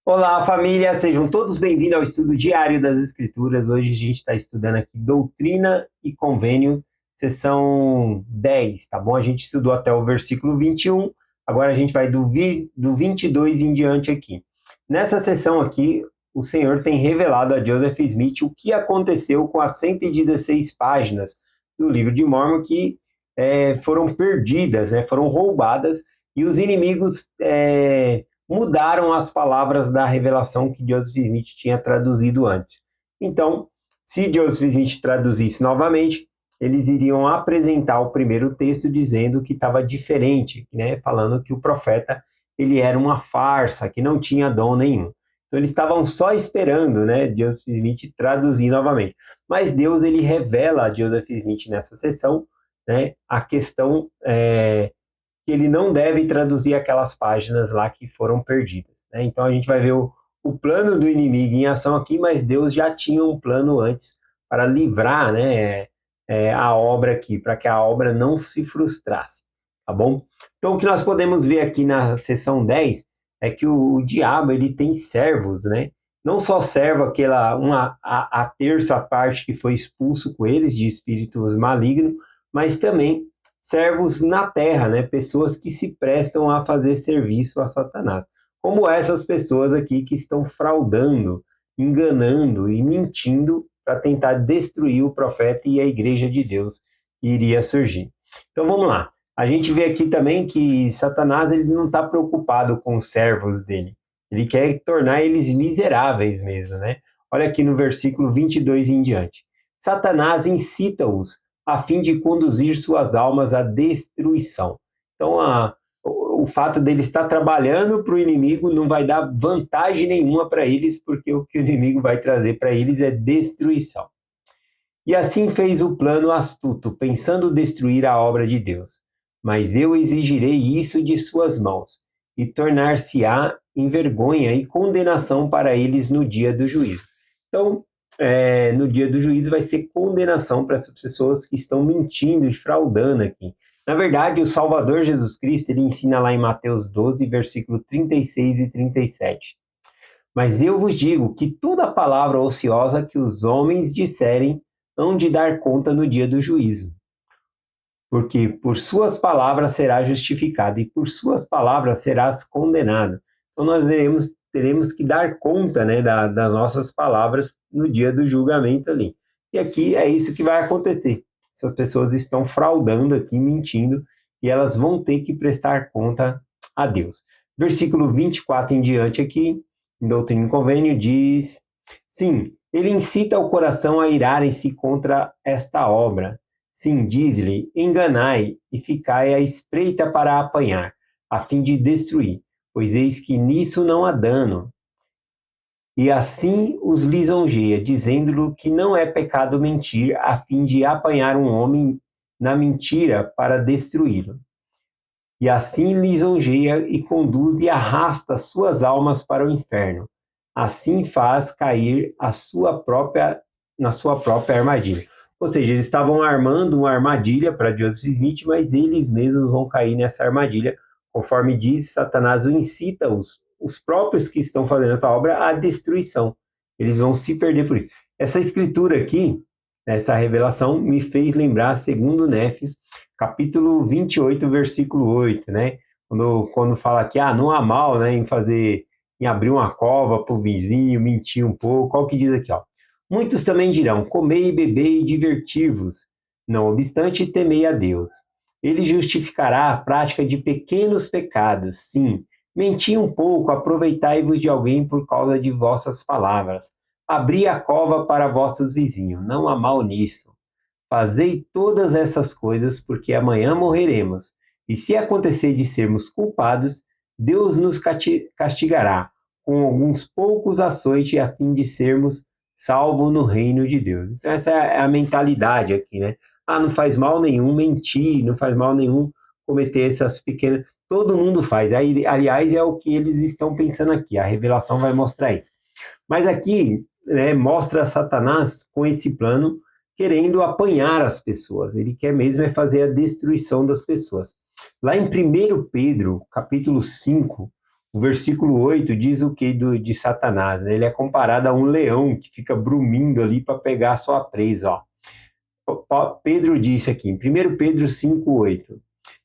Olá, família, sejam todos bem-vindos ao estudo diário das Escrituras. Hoje a gente está estudando aqui Doutrina e Convênio, sessão 10, tá bom? A gente estudou até o versículo 21, agora a gente vai do 22 em diante aqui. Nessa sessão aqui, o Senhor tem revelado a Joseph Smith o que aconteceu com as 116 páginas do livro de Mórmon que foram perdidas, né? Foram roubadas, e os inimigos mudaram as palavras da revelação que Joseph Smith tinha traduzido antes. Então, se Joseph Smith traduzisse novamente, eles iriam apresentar o primeiro texto dizendo que estava diferente, né? Falando que o profeta ele era uma farsa, que não tinha dom nenhum. Então eles estavam só esperando, né, Joseph Smith traduzir novamente. Mas Deus ele revela a Joseph Smith nessa sessão, né, a questão que ele não deve traduzir aquelas páginas lá que foram perdidas, né? Então a gente vai ver o plano do inimigo em ação aqui, mas Deus já tinha um plano antes para livrar, né, a obra aqui, para que a obra não se frustrasse, tá bom? Então o que nós podemos ver aqui na seção 10 é que o diabo ele tem servos, né? Não só servo a terça parte que foi expulso com eles de espíritos malignos, mas também servos na terra, né? Pessoas que se prestam a fazer serviço a Satanás. Como essas pessoas aqui que estão fraudando, enganando e mentindo para tentar destruir o profeta e a igreja de Deus que iria surgir. Então vamos lá. A gente vê aqui também que Satanás ele não está preocupado com os servos dele. Ele quer tornar eles miseráveis mesmo, né? Olha aqui no versículo 22 em diante. Satanás incita-os a fim de conduzir suas almas à destruição. Então, o fato dele estar trabalhando para o inimigo não vai dar vantagem nenhuma para eles, porque o que o inimigo vai trazer para eles é destruição. E assim fez o plano astuto, pensando destruir a obra de Deus. Mas eu exigirei isso de suas mãos, e tornar-se-á em vergonha e condenação para eles no dia do juízo. Então, no dia do juízo vai ser condenação para essas pessoas que estão mentindo e fraudando aqui. Na verdade, o Salvador Jesus Cristo, ele ensina lá em Mateus 12, versículo 36 e 37. Mas eu vos digo que toda palavra ociosa que os homens disserem hão de dar conta no dia do juízo. Porque por suas palavras será justificado e por suas palavras serás condenado. Então nós teremos que dar conta, né, das nossas palavras no dia do julgamento ali. E aqui é isso que vai acontecer. Essas pessoas estão fraudando aqui, mentindo, e elas vão ter que prestar conta a Deus. Versículo 24 em diante aqui, em Doutrina e Convênio, diz: sim, ele incita o coração a irarem-se contra esta obra. Sim, diz-lhe, enganai e ficai à espreita para apanhar, a fim de destruir, pois eis que nisso não há dano. E assim os lisonjeia, dizendo-lhe que não é pecado mentir, a fim de apanhar um homem na mentira para destruí-lo. E assim lisonjeia e conduz e arrasta suas almas para o inferno. Assim faz cair na sua própria armadilha. Ou seja, eles estavam armando uma armadilha para Joseph Smith, mas eles mesmos vão cair nessa armadilha. Conforme diz, Satanás o incita os próprios que estão fazendo essa obra à destruição. Eles vão se perder por isso. Essa escritura aqui, essa revelação, me fez lembrar, segundo Nefe, capítulo 28, versículo 8, né? Quando fala que não há mal, né, em abrir uma cova para o vizinho, mentir um pouco. Olha o que diz aqui, ó. Muitos também dirão: comei e bebei e divertir-vos. Não obstante, temei a Deus. Ele justificará a prática de pequenos pecados. Sim, menti um pouco, aproveitai-vos de alguém por causa de vossas palavras. Abri a cova para vossos vizinhos. Não há mal nisto. Fazei todas essas coisas, porque amanhã morreremos. E se acontecer de sermos culpados, Deus nos castigará com alguns poucos açoites a fim de sermos salvos no reino de Deus. Então essa é a mentalidade aqui, né? Não faz mal nenhum mentir, não faz mal nenhum cometer essas pequenas... Todo mundo faz. Aí, aliás, é o que eles estão pensando aqui. A revelação vai mostrar isso. Mas aqui, né, mostra Satanás com esse plano querendo apanhar as pessoas. Ele quer mesmo fazer a destruição das pessoas. Lá em 1 Pedro, capítulo 5, O versículo 8 diz o que de Satanás, né? Ele é comparado a um leão que fica brumindo ali para pegar a sua presa, ó. Pedro disse aqui, em 1 Pedro 5,8: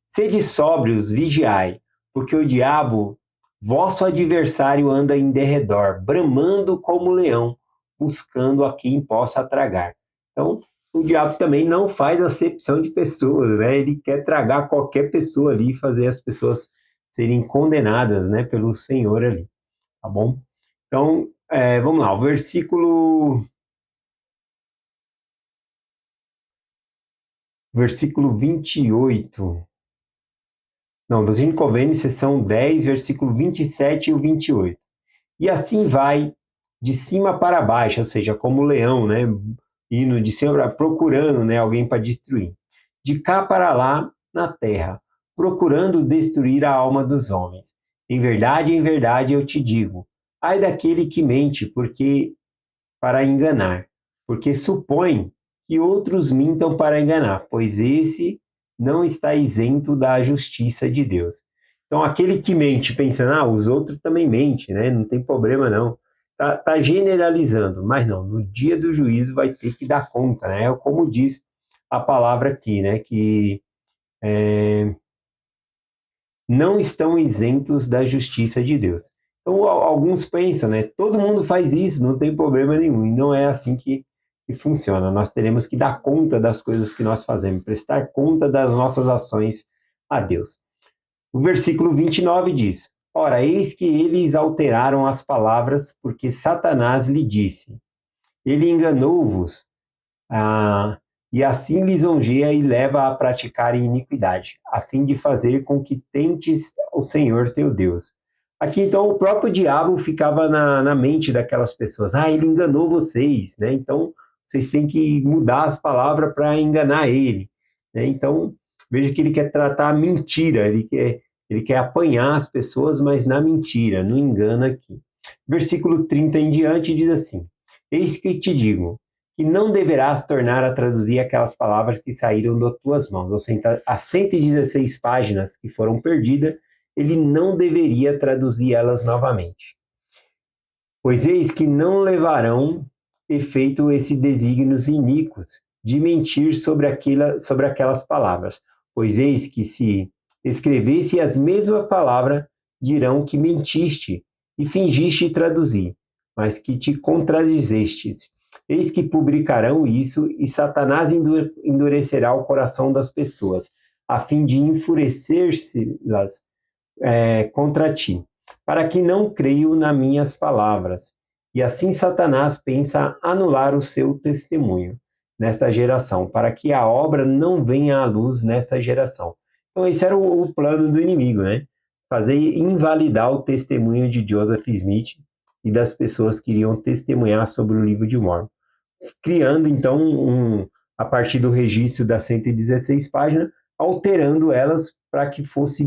Sede sóbrios, vigiai, porque o diabo, vosso adversário, anda em derredor, bramando como leão, buscando a quem possa tragar. Então, o diabo também não faz acepção de pessoas, né? Ele quer tragar qualquer pessoa ali, fazer as pessoas serem condenadas, né, pelo Senhor ali, tá bom? Então, vamos lá, o versículo 28. Não, Doutrina e Convênios, seção 10, versículo 27 e o 28. E assim vai de cima para baixo, ou seja, como o leão, né? Indo de cima para procurando, né, alguém para destruir. De cá para lá na terra, procurando destruir a alma dos homens. Em verdade eu te digo, ai daquele que mente, porque para enganar, porque supõe que outros mintam para enganar, pois esse não está isento da justiça de Deus. Então, aquele que mente pensando, os outros também mentem, né? Não tem problema não. Tá generalizando, mas não, no dia do juízo vai ter que dar conta, né? Como diz a palavra aqui, né? Que não estão isentos da justiça de Deus. Então, alguns pensam, né? Todo mundo faz isso, não tem problema nenhum. E não é assim que funciona. Nós teremos que dar conta das coisas que nós fazemos, prestar conta das nossas ações a Deus. O versículo 29 diz: Ora, eis que eles alteraram as palavras, porque Satanás lhe disse: Ele enganou-vos, e assim lisonjeia e leva a praticar iniquidade, a fim de fazer com que tentes o Senhor teu Deus. Aqui, então, o próprio diabo ficava na mente daquelas pessoas. Ele enganou vocês, né? Então, vocês têm que mudar as palavras para enganar ele, né? Então, veja que ele quer tratar a mentira, ele quer apanhar as pessoas, mas na mentira, no engano aqui. Versículo 30 em diante diz assim: Eis que te digo, que não deverás tornar a traduzir aquelas palavras que saíram das tuas mãos. Ou seja, as 116 páginas que foram perdidas, ele não deveria traduzir elas novamente. Pois eis que não levarão efeito esses desígnios iníquos de mentir sobre aquelas palavras. Pois eis que se escrevesse as mesmas palavras, dirão que mentiste e fingiste traduzir, mas que te contradizestes. Eis que publicarão isso, e Satanás endurecerá o coração das pessoas, a fim de enfurecer-se-las contra ti, para que não creiam nas minhas palavras. E assim Satanás pensa anular o seu testemunho nesta geração, para que a obra não venha à luz nessa geração. Então esse era o plano do inimigo, né? Fazer invalidar o testemunho de Joseph Smith e das pessoas que iriam testemunhar sobre o livro de Mormon, criando então a partir do registro das 116 páginas, alterando elas para que fosse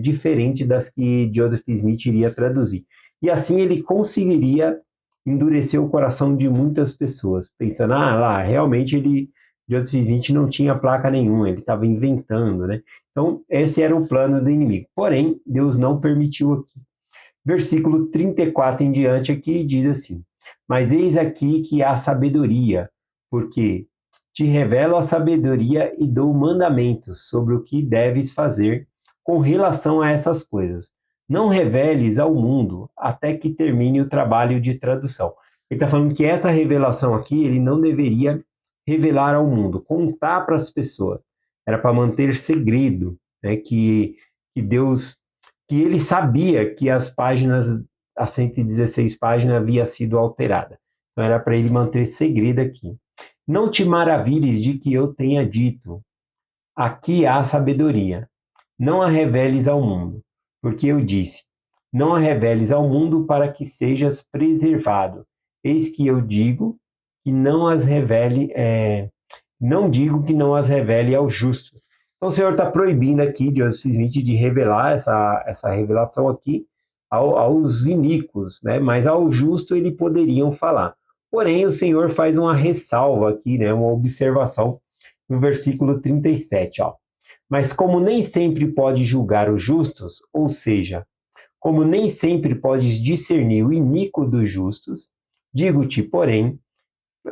diferente das que Joseph Smith iria traduzir. E assim ele conseguiria endurecer o coração de muitas pessoas, pensando, realmente Joseph Smith não tinha placa nenhuma, ele estava inventando, né? Então, esse era o plano do inimigo. Porém, Deus não permitiu aqui. Versículo 34 em diante aqui diz assim: Mas eis aqui que há sabedoria, porque te revelo a sabedoria e dou mandamentos sobre o que deves fazer com relação a essas coisas. Não reveles ao mundo até que termine o trabalho de tradução. Ele está falando que essa revelação aqui, ele não deveria revelar ao mundo, contar para as pessoas. Era para manter segredo, né, que Deus, que ele sabia que as 116 páginas havia sido alterada. Então era para ele manter segredo aqui. Não te maravilhes de que eu tenha dito, aqui há sabedoria. Não a reveles ao mundo, porque eu disse, não a reveles ao mundo para que sejas preservado. Eis que eu digo que não as revele, não digo que não as revele aos justos. Então o Senhor está proibindo aqui, Joseph Smith, de revelar essa revelação aqui aos iníquos, né? Mas ao justo eles poderiam falar. Porém, o Senhor faz uma ressalva aqui, né? Uma observação no versículo 37, ó. Mas como nem sempre pode julgar os justos, ou seja, Como nem sempre podes discernir o iníquo dos justos, digo-te, porém,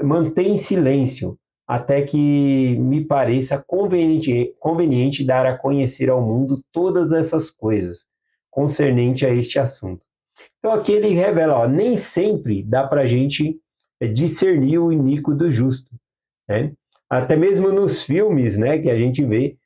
mantém silêncio, até que me pareça conveniente dar a conhecer ao mundo todas essas coisas concernente a este assunto. Então aqui ele revela, ó, nem sempre dá para a gente discernir o iníquo do justo, né? Até mesmo nos filmes, né, que a gente vê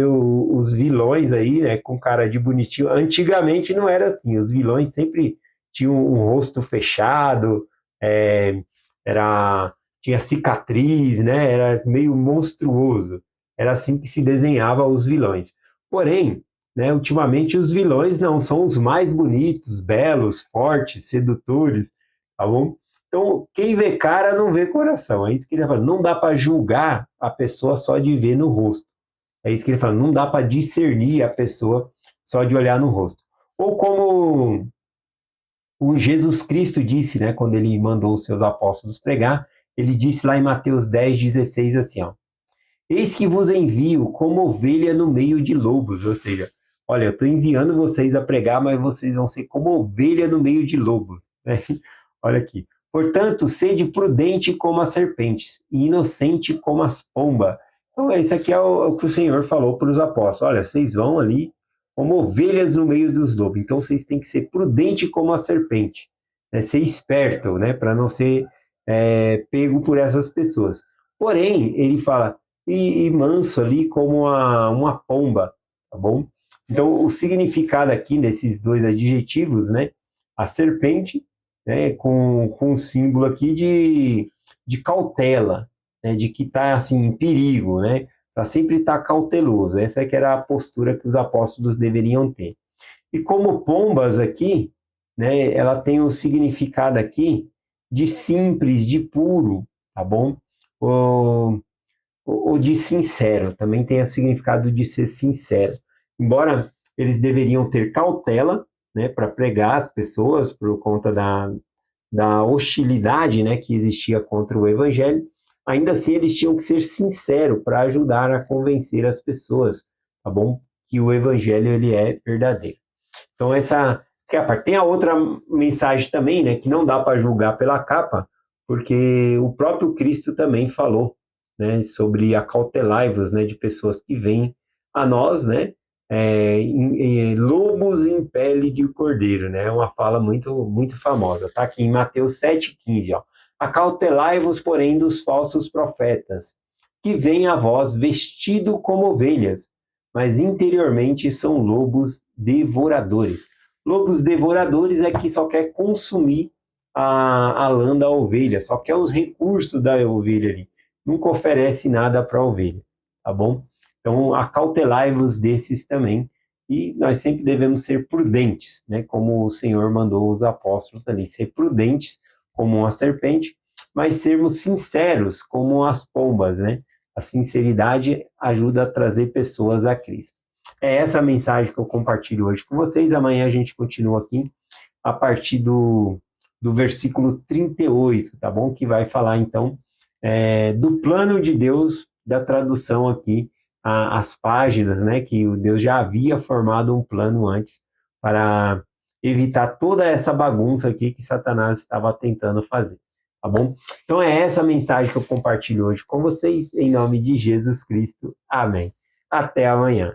os vilões aí, né, com cara de bonitinho. Antigamente não era assim, os vilões sempre tinham um rosto fechado, é, era, tinha cicatriz, né, era meio monstruoso. Era assim que se desenhava os vilões. Porém, né, ultimamente os vilões não são os mais bonitos, belos, fortes, sedutores, tá bom? Então, quem vê cara não vê coração. É isso que ele fala. Não dá para julgar a pessoa só de ver no rosto. É isso que ele fala. Não dá para discernir a pessoa só de olhar no rosto. Ou como o Jesus Cristo disse, né, quando ele mandou os seus apóstolos pregar, ele disse lá em Mateus 10:16 assim, ó: Eis que vos envio como ovelha no meio de lobos. Ou seja, olha, eu estou enviando vocês a pregar, mas vocês vão ser como ovelha no meio de lobos. Né? Olha aqui. Portanto, sede prudente como as serpentes e inocente como as pombas. Então, esse aqui é o que o Senhor falou para os apóstolos. Olha, vocês vão ali como ovelhas no meio dos lobos. Então, vocês têm que ser prudente como a serpente. Né? Ser esperto, né? Para não ser pego por essas pessoas. Porém, ele fala, e manso ali como uma pomba, tá bom? Então, o significado aqui desses dois adjetivos, né? A serpente, né? Com um símbolo aqui de cautela, né? De que está, assim, em perigo, né? Para sempre estar cauteloso. Essa é que era a postura que os apóstolos deveriam ter. E como pombas aqui, né? Ela tem o significado aqui de simples, de puro, tá bom? Ou de sincero, também tem o significado de ser sincero. Embora eles deveriam ter cautela, né, para pregar as pessoas por conta da hostilidade, né, que existia contra o evangelho, ainda assim eles tinham que ser sinceros para ajudar a convencer as pessoas, tá bom? Que o evangelho ele é verdadeiro. Então essa é a parte. Tem a outra mensagem também, né, que não dá para julgar pela capa, porque o próprio Cristo também falou, né, sobre acautelai-vos, né, de pessoas que vêm a nós, né, lobos em pele de cordeiro, né, é uma fala muito famosa, tá aqui em Mateus 7,15, ó. Acautelai-vos, porém, dos falsos profetas, que vêm a vós vestido como ovelhas, mas interiormente são lobos devoradores. Lobos devoradores é que só quer consumir a lã da ovelha, só quer os recursos da ovelha ali. Nunca oferece nada para a ovelha, tá bom? Então, acautelai-vos desses também. E nós sempre devemos ser prudentes, né? Como o Senhor mandou os apóstolos ali, ser prudentes como uma serpente, mas sermos sinceros como as pombas, né? A sinceridade ajuda a trazer pessoas a Cristo. É essa a mensagem que eu compartilho hoje com vocês. Amanhã a gente continua aqui a partir do versículo 38, tá bom? Que vai falar, então, do plano de Deus, da tradução aqui, as páginas, né? Que o Deus já havia formado um plano antes para evitar toda essa bagunça aqui que Satanás estava tentando fazer, tá bom? Então é essa a mensagem que eu compartilho hoje com vocês, em nome de Jesus Cristo. Amém. Até amanhã.